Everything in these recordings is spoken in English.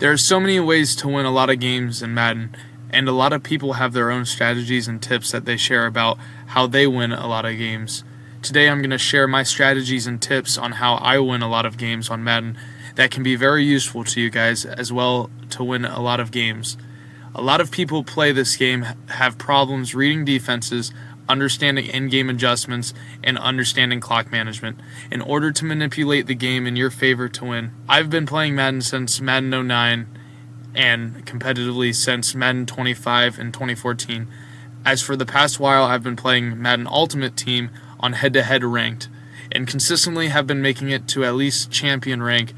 There are so many ways to win a lot of games in Madden, and a lot of people have their own strategies and tips that they share about how they win a lot of games. Today I'm going to share my strategies and tips on how I win a lot of games on Madden that can be very useful to you guys as well to win a lot of games. A lot of people play this game have problems reading defenses, understanding in-game adjustments, and understanding clock management in order to manipulate the game in your favor to win. I've been playing Madden since Madden 09 and competitively since Madden 25 and 2014. As for the past while, I've been playing Madden Ultimate Team on head-to-head ranked and consistently have been making it to at least champion rank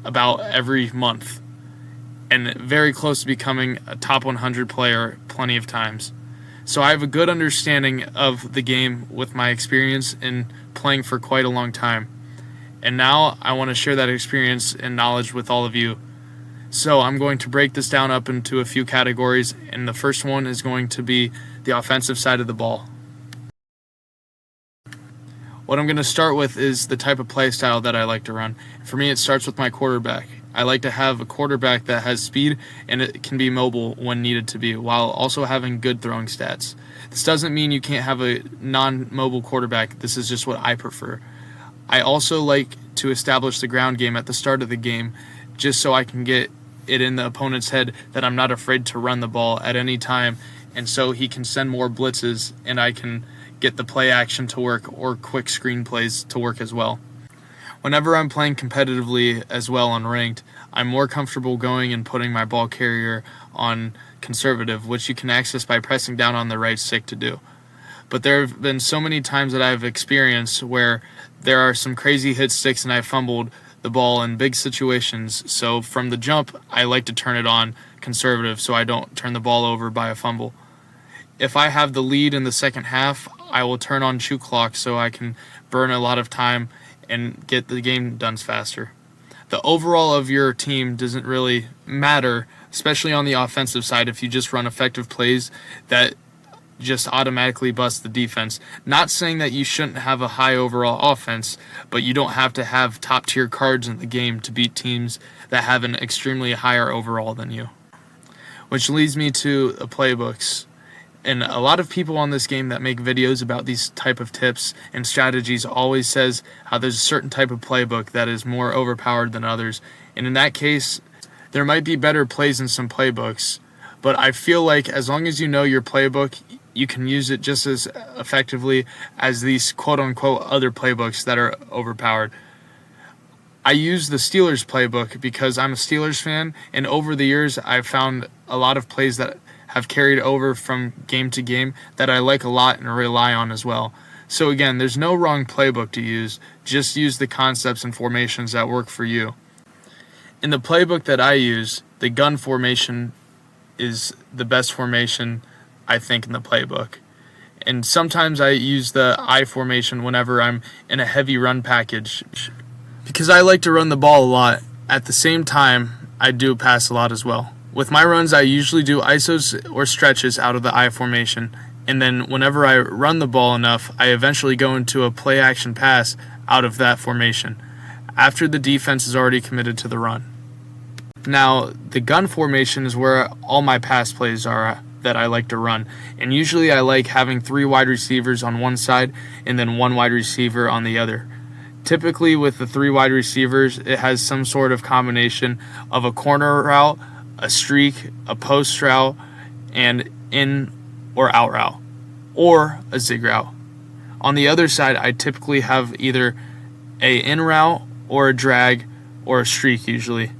about every month and very close to becoming a top 100 player plenty of times. So I have a good understanding of the game with my experience in playing for quite a long time. And now I want to share that experience and knowledge with all of you. So I'm going to break this down up into a few categories, and the first one is going to be the offensive side of the ball. What I'm going to start with is the type of play style that I like to run. For me, it starts with my quarterback. I like to have a quarterback that has speed and it can be mobile when needed to be, while also having good throwing stats. This doesn't mean you can't have a non-mobile quarterback. This is just what I prefer. I also like to establish the ground game at the start of the game just so I can get it in the opponent's head that I'm not afraid to run the ball at any time, and so he can send more blitzes and I can get the play action to work or quick screen plays to work as well. Whenever I'm playing competitively as well on ranked, I'm more comfortable going and putting my ball carrier on conservative, which you can access by pressing down on the right stick to do. But there have been so many times that I've experienced where there are some crazy hit sticks and I fumbled the ball in big situations, so from the jump I like to turn it on conservative so I don't turn the ball over by a fumble. If I have the lead in the second half, I will turn on shoot clock so I can burn a lot of time and get the game done faster. The overall of your team doesn't really matter, especially on the offensive side, if you just run effective plays that just automatically bust the defense. Not saying that you shouldn't have a high overall offense, but you don't have to have top tier cards in the game to beat teams that have an extremely higher overall than you. Which leads me to the playbooks. And a lot of people on this game that make videos about these type of tips and strategies always says how there's a certain type of playbook that is more overpowered than others. And in that case, there might be better plays in some playbooks. But I feel like as long as you know your playbook, you can use it just as effectively as these quote-unquote other playbooks that are overpowered. I use the Steelers playbook because I'm a Steelers fan, and over the years I've found a lot of plays that have carried over from game to game that I like a lot and rely on as well. So again, there's no wrong playbook to use, just use the concepts and formations that work for you. In the playbook that I use, the gun formation is the best formation I think in the playbook. And sometimes I use the I formation whenever I'm in a heavy run package because I like to run the ball a lot. At the same time, I do pass a lot as well. With my runs, I usually do ISOs or stretches out of the I formation, and then whenever I run the ball enough, I eventually go into a play action pass out of that formation, after the defense is already committed to the run. Now, the gun formation is where all my pass plays are that I like to run, and usually I like having 3 wide receivers on one side and then 1 wide receiver on the other. Typically with the 3 wide receivers, it has some sort of combination of a corner route, a streak, a post route, and in or out route, or a zig route. On the other side, I typically have either a in route or a drag or a streak usually.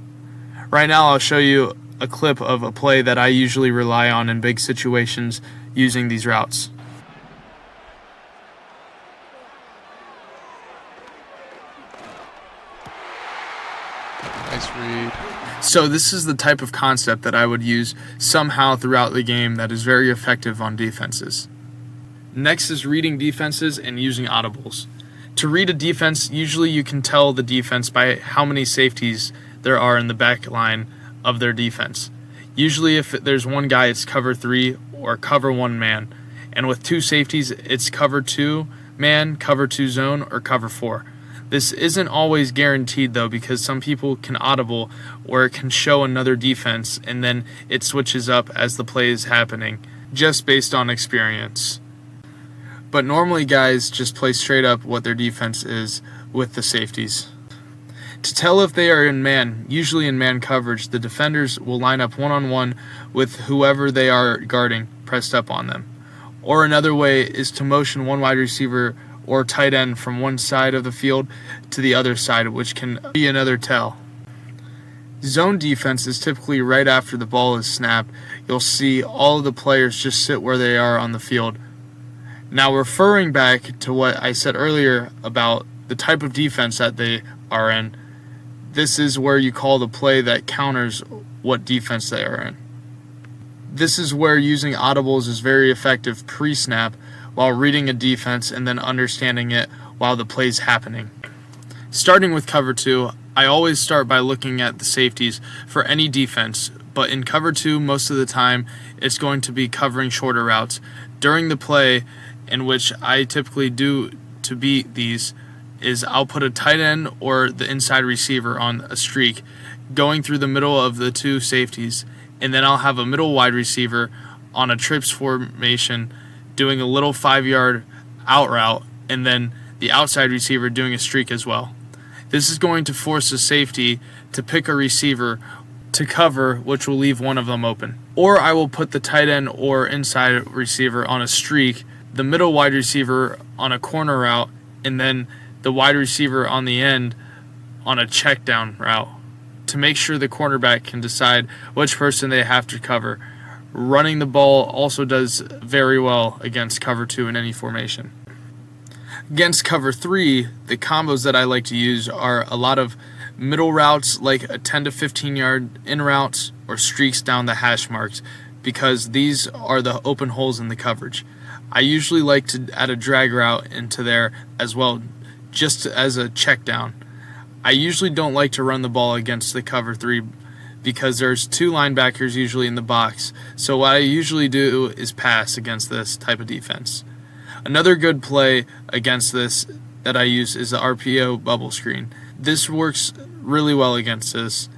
Right now I'll show you a clip of a play that I usually rely on in big situations using these routes. Nice read. So this is the type of concept that I would use somehow throughout the game that is very effective on defenses. Next is reading defenses and using audibles. To read a defense, usually you can tell the defense by how many safeties there are in the back line of their defense. Usually if there's one guy, it's cover 3 or cover 1 man. And with 2 safeties, it's cover 2 man, cover 2 zone, or cover 4. This isn't always guaranteed though, because some people can audible or it can show another defense and then it switches up as the play is happening, just based on experience. But normally guys just play straight up what their defense is with the safeties. To tell if they are in man, usually in man coverage, the defenders will line up one-on-one with whoever they are guarding pressed up on them. Or another way is to motion one wide receiver or tight end from one side of the field to the other side, which can be another tell. Zone defense is typically right after the ball is snapped. You'll see all of the players just sit where they are on the field. Now, referring back to what I said earlier about the type of defense that they are in, this is where you call the play that counters what defense they are in. This is where using audibles is very effective pre-snap while reading a defense and then understanding it while the play's happening. Starting with cover 2, I always start by looking at the safeties for any defense, but in cover 2 most of the time it's going to be covering shorter routes. During the play, in which I typically do to beat these, is I'll put a tight end or the inside receiver on a streak going through the middle of the two safeties, and then I'll have a middle wide receiver on a trips formation doing a little 5-yard out route, and then the outside receiver doing a streak as well. This is going to force a safety to pick a receiver to cover, which will leave one of them open. Or I will put the tight end or inside receiver on a streak, the middle wide receiver on a corner route, and then the wide receiver on the end on a check down route to make sure the cornerback can decide which person they have to cover. Running the ball also does very well against cover 2 in any formation. Against cover 3, the combos that I like to use are a lot of middle routes, like a 10 to 15 yard in routes or streaks down the hash marks, because these are the open holes in the coverage. I usually like to add a drag route into there as well, just as a check down. I usually don't like to run the ball against the cover 3 because there's 2 linebackers usually in the box, so what I usually do is pass against this type of defense. Another good play against this that I use is the RPO bubble screen. This works really well against this.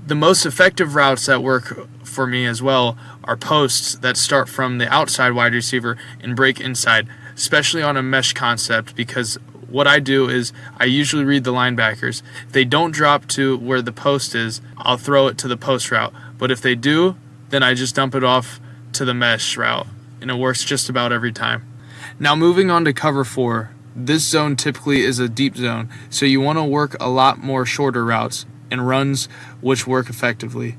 The most effective routes that work for me as well are posts that start from the outside wide receiver and break inside, especially on a mesh concept, because what I do is I usually read the linebackers. If they don't drop to where the post is, I'll throw it to the post route. But if they do, then I just dump it off to the mesh route, and it works just about every time. Now moving on to cover 4, this zone typically is a deep zone, so you want to work a lot more shorter routes and runs which work effectively.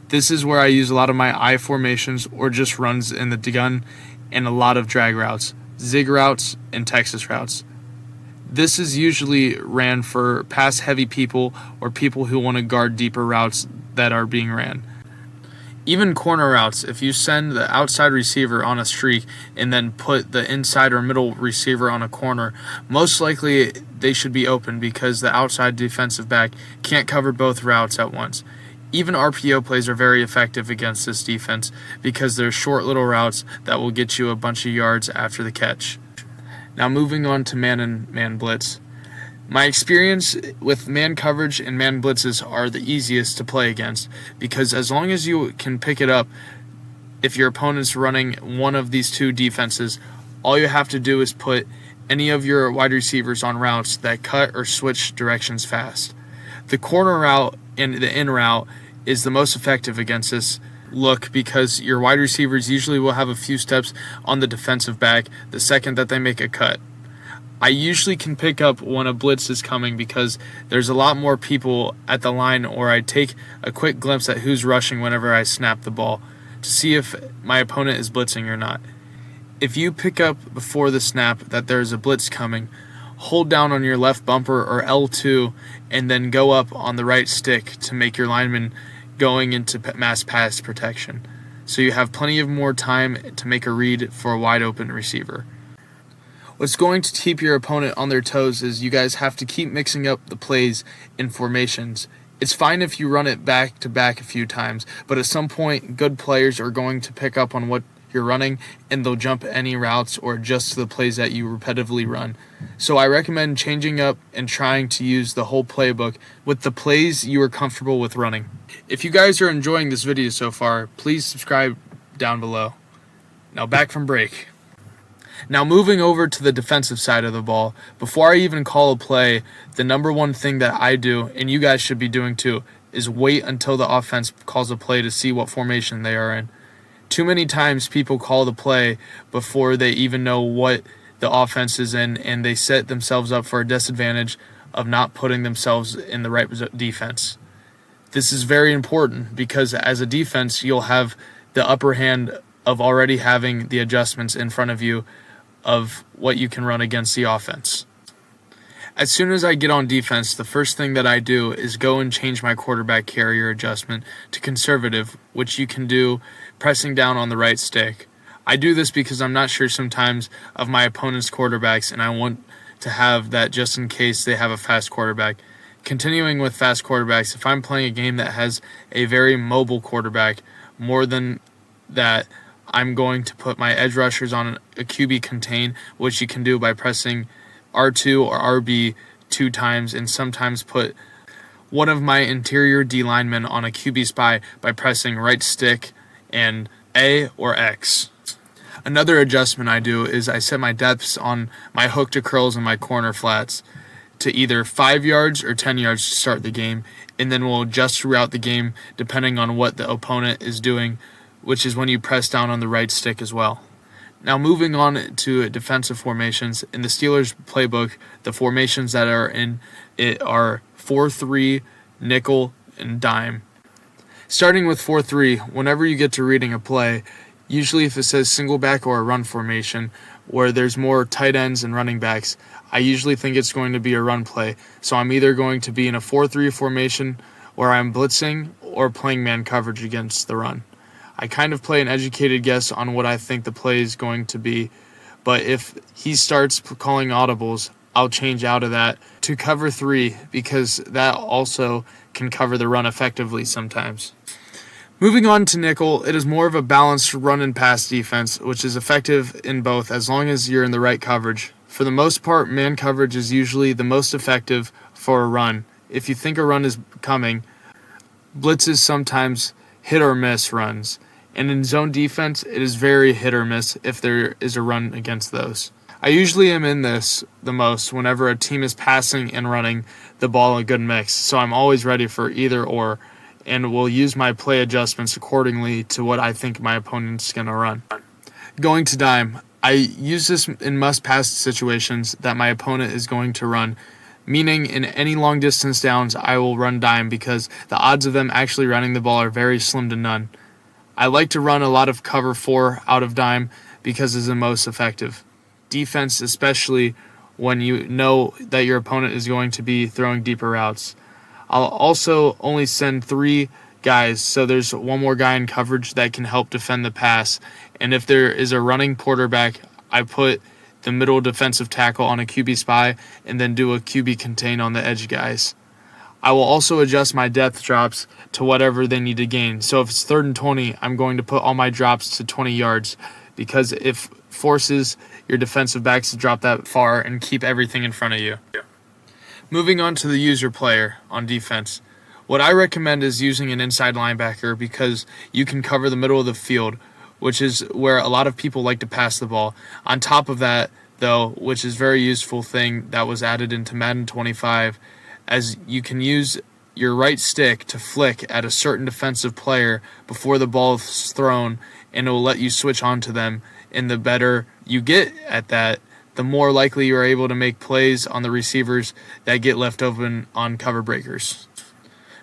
This is where I use a lot of my I formations or just runs in the gun, and a lot of drag routes, zig routes, and Texas routes. This is usually ran for pass-heavy people or people who want to guard deeper routes that are being ran. Even corner routes, if you send the outside receiver on a streak and then put the inside or middle receiver on a corner, most likely they should be open because the outside defensive back can't cover both routes at once. Even RPO plays are very effective against this defense because they're short little routes that will get you a bunch of yards after the catch. Now moving on to man and man blitz. My experience with man coverage and man blitzes are the easiest to play against because as long as you can pick it up, if your opponent's running one of these two defenses, all you have to do is put any of your wide receivers on routes that cut or switch directions fast. The corner route and the in route is the most effective against this look because your wide receivers usually will have a few steps on the defensive back the second that they make a cut. I usually can pick up when a blitz is coming because there's a lot more people at the line, or I take a quick glimpse at who's rushing whenever I snap the ball to see if my opponent is blitzing or not. If you pick up before the snap that there's a blitz coming, hold down on your left bumper or L2 and then go up on the right stick to make your lineman going into mass pass protection, so you have plenty of more time to make a read for a wide open receiver. What's going to keep your opponent on their toes is you guys have to keep mixing up the plays in formations. It's fine if you run it back to back a few times, but at some point good players are going to pick up on what you're running, and they'll jump any routes or adjust to the plays that you repetitively run. So I recommend changing up and trying to use the whole playbook with the plays you are comfortable with running. If you guys are enjoying this video so far, please subscribe down below. Now back from break. Now moving over to the defensive side of the ball, before I even call a play, the number one thing that I do, and you guys should be doing too, is wait until the offense calls a play to see what formation they are in. Too many times people call the play before they even know what the offense is in, and they set themselves up for a disadvantage of not putting themselves in the right defense. This is very important because as a defense, you'll have the upper hand of already having the adjustments in front of you of what you can run against the offense. As soon as I get on defense, the first thing that I do is go and change my quarterback carrier adjustment to conservative, which you can do pressing down on the right stick. I do this because I'm not sure sometimes of my opponent's quarterbacks, and I want to have that just in case they have a fast quarterback. Continuing with fast quarterbacks, if I'm playing a game that has a very mobile quarterback, more than that, I'm going to put my edge rushers on a QB contain, which you can do by pressing R2 or RB 2 times, and sometimes put one of my interior D linemen on a QB spy by pressing right stick and A or X. Another adjustment I do is I set my depths on my hook to curls and my corner flats to either 5 yards or 10 yards to start the game, and then we'll adjust throughout the game depending on what the opponent is doing, which is when you press down on the right stick as well. Now moving on to defensive formations, in the Steelers playbook, the formations that are in it are 4-3, nickel, and dime. Starting with 4-3, whenever you get to reading a play, usually if it says single back or a run formation, where there's more tight ends and running backs, I usually think it's going to be a run play. So I'm either going to be in a 4-3 formation where I'm blitzing or playing man coverage against the run. I kind of play an educated guess on what I think the play is going to be, but if he starts calling audibles, I'll change out of that to cover 3 because that also can cover the run effectively sometimes. Moving on to nickel, it is more of a balanced run and pass defense, which is effective in both as long as you're in the right coverage. For the most part, man coverage is usually the most effective for a run. If you think a run is coming, blitzes sometimes hit or miss runs. And in zone defense, it is very hit or miss if there is a run against those. I usually am in this the most whenever a team is passing and running the ball in a good mix, so I'm always ready for either or, and will use my play adjustments accordingly to what I think my opponent's going to run. Going to dime, I use this in must-pass situations that my opponent is going to run, meaning in any long distance downs, I will run dime because the odds of them actually running the ball are very slim to none. I like to run a lot of cover 4 out of dime because it's the most effective. Defense, especially when you know that your opponent is going to be throwing deeper routes. I'll also only send 3 guys, so there's one more guy in coverage that can help defend the pass. And if there is a running quarterback, I put the middle defensive tackle on a QB spy and then do a QB contain on the edge guys. I will also adjust my depth drops to whatever they need to gain. So if it's 3rd and 20, I'm going to put all my drops to 20 yards because it forces your defensive backs to drop that far and keep everything in front of you. Moving on to the user player on defense. What I recommend is using an inside linebacker because you can cover the middle of the field, which is where a lot of people like to pass the ball. On top of that, though, which is a very useful thing that was added into Madden 25, as you can use your right stick to flick at a certain defensive player before the ball is thrown, and it will let you switch on to them. And the better you get at that, the more likely you are able to make plays on the receivers that get left open on cover breakers.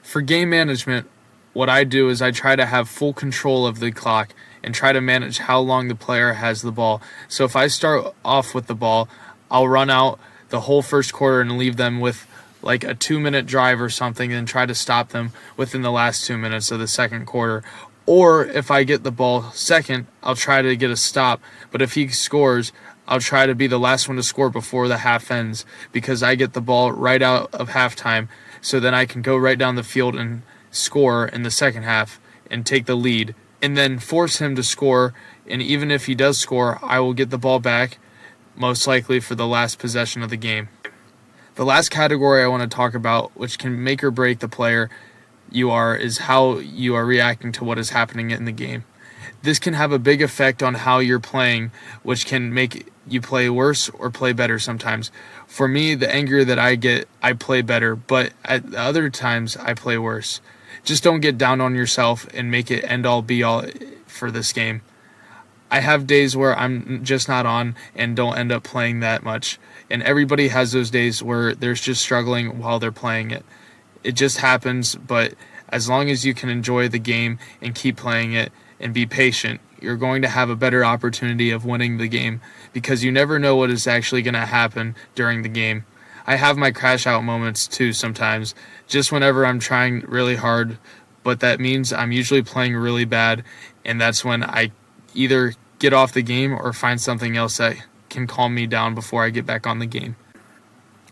For game management, what I do is I try to have full control of the clock and try to manage how long the player has the ball. So if I start off with the ball, I'll run out the whole first quarter and leave them with like a 2-minute drive or something and try to stop them within the last 2 minutes of the second quarter. Or if I get the ball second, I'll try to get a stop. But if he scores, I'll try to be the last one to score before the half ends because I get the ball right out of halftime, so then I can go right down the field and score in the second half and take the lead, and then force him to score and even if he does score, I will get the ball back, most likely for the last possession of the game. The last category I want to talk about, which can make or break the player you are, is how you are reacting to what is happening in the game. This can have a big effect on how you're playing, which can make you play worse or play better sometimes. For me, the angrier that I get, I play better, but at other times, I play worse. Just don't get down on yourself and make it end-all be-all for this game. I have days where I'm just not on and don't end up playing that much, and everybody has those days where they're just struggling while they're playing it. It just happens, but as long as you can enjoy the game and keep playing it and be patient, you're going to have a better opportunity of winning the game, because you never know what is actually going to happen during the game. I have my crash out moments too sometimes, just whenever I'm trying really hard, but that means I'm usually playing really bad, and that's when I either get off the game or find something else that can calm me down before I get back on the game.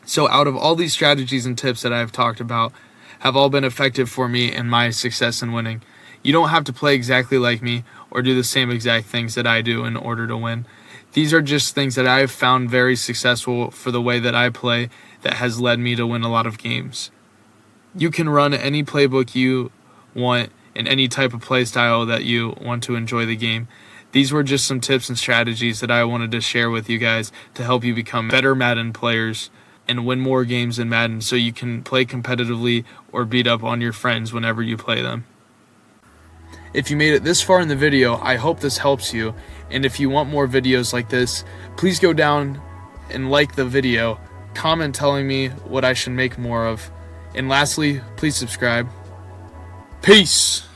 So out of all these strategies and tips that I've talked about have all been effective for me and my success in winning. You don't have to play exactly like me or do the same exact things that I do in order to win. These are just things that I have found very successful for the way that I play that has led me to win a lot of games. You can run any playbook you want in any type of play style that you want to enjoy the game. These were just some tips and strategies that I wanted to share with you guys to help you become better Madden players and win more games in Madden so you can play competitively or beat up on your friends whenever you play them. If you made it this far in the video, I hope this helps you, and if you want more videos like this, please go down and like the video, comment telling me what I should make more of, and lastly, please subscribe. Peace!